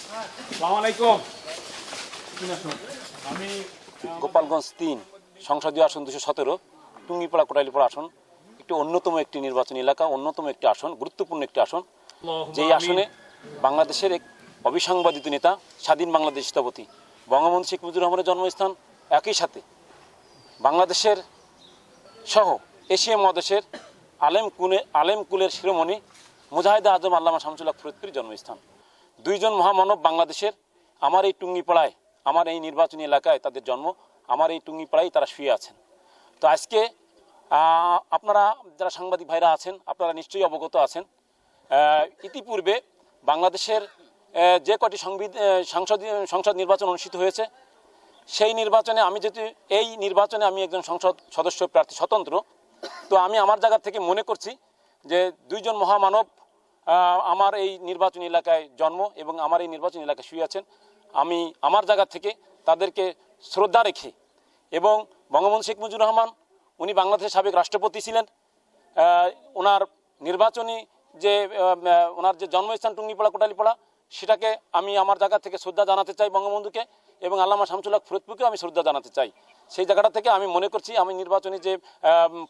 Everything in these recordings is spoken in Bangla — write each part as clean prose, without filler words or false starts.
আসসালামু আলাইকুম। আমি গোপালগঞ্জ ৩ সংসদীয় আসন ২১৭ টুঙ্গিপাড়া কোটালীপাড়া আসন একটি অন্যতম একটি নির্বাচনী এলাকা, অন্যতম একটি আসন, গুরুত্বপূর্ণ একটি আসন। যেই আসনে বাংলাদেশের এক অবিসংবাদিত নেতা, স্বাধীন বাংলাদেশ স্থপতি বঙ্গবন্ধু শেখ মুজিবুর রহমানের জন্মস্থান, একই সাথে বাংলাদেশের সহ এশিয়া মহাদেশের আলেম কুলের শিরোমণি মুজাহিদে আজম আল্লামা শামসুল হক ফরিদপুরের জন্মস্থান। দুইজন মহামানব বাংলাদেশের আমার এই টুঙ্গিপাড়ায়, আমার এই নির্বাচনী এলাকায় তাদের জন্ম, আমার এই টুঙ্গিপাড়ায় তারা শুয়ে আছেন। তো আজকে আপনারা যারা সাংবাদিক ভাইরা আছেন, আপনারা নিশ্চয়ই অবগত আছেন, ইতিপূর্বে বাংলাদেশের যে কটি সংসদ নির্বাচন অনুষ্ঠিত হয়েছে, সেই নির্বাচনে আমি যেহেতু এই নির্বাচনে আমি একজন সংসদ সদস্য প্রার্থী স্বতন্ত্র, তো আমি আমার জায়গা থেকে মনে করছি যে দুইজন মহামানব আমার এই নির্বাচনী এলাকায় জন্ম এবং আমার এই নির্বাচনী এলাকায় শুয়ে আছেন। আমি আমার জায়গা থেকে তাদেরকে শ্রদ্ধা রেখে, এবং বঙ্গবন্ধু শেখ মুজিবুর রহমান উনি বাংলাদেশের সাবেক রাষ্ট্রপতি ছিলেন, ওনার নির্বাচনী যে ওনার যে জন্মস্থান টুঙ্গিপাড়া কোটালীপাড়া, সেটাকে আমি আমার জায়গা থেকে শ্রদ্ধা জানাতে চাই বঙ্গবন্ধুকে, এবং আল্লামা শামসুল হক ফরিদপুরকেও আমি শ্রদ্ধা জানাতে চাই। সেই জায়গাটা থেকে আমি মনে করছি আমি নির্বাচনী যে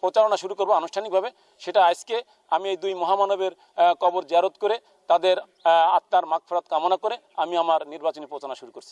প্রচারণা শুরু করব আনুষ্ঠানিকভাবে, সেটা আজকে আমি এই দুই মহামানবের কবর জিয়ারত করে তাদের আত্মার মাগফিরাত কামনা করে আমি আমার নির্বাচনী প্রচারণা শুরু করছি।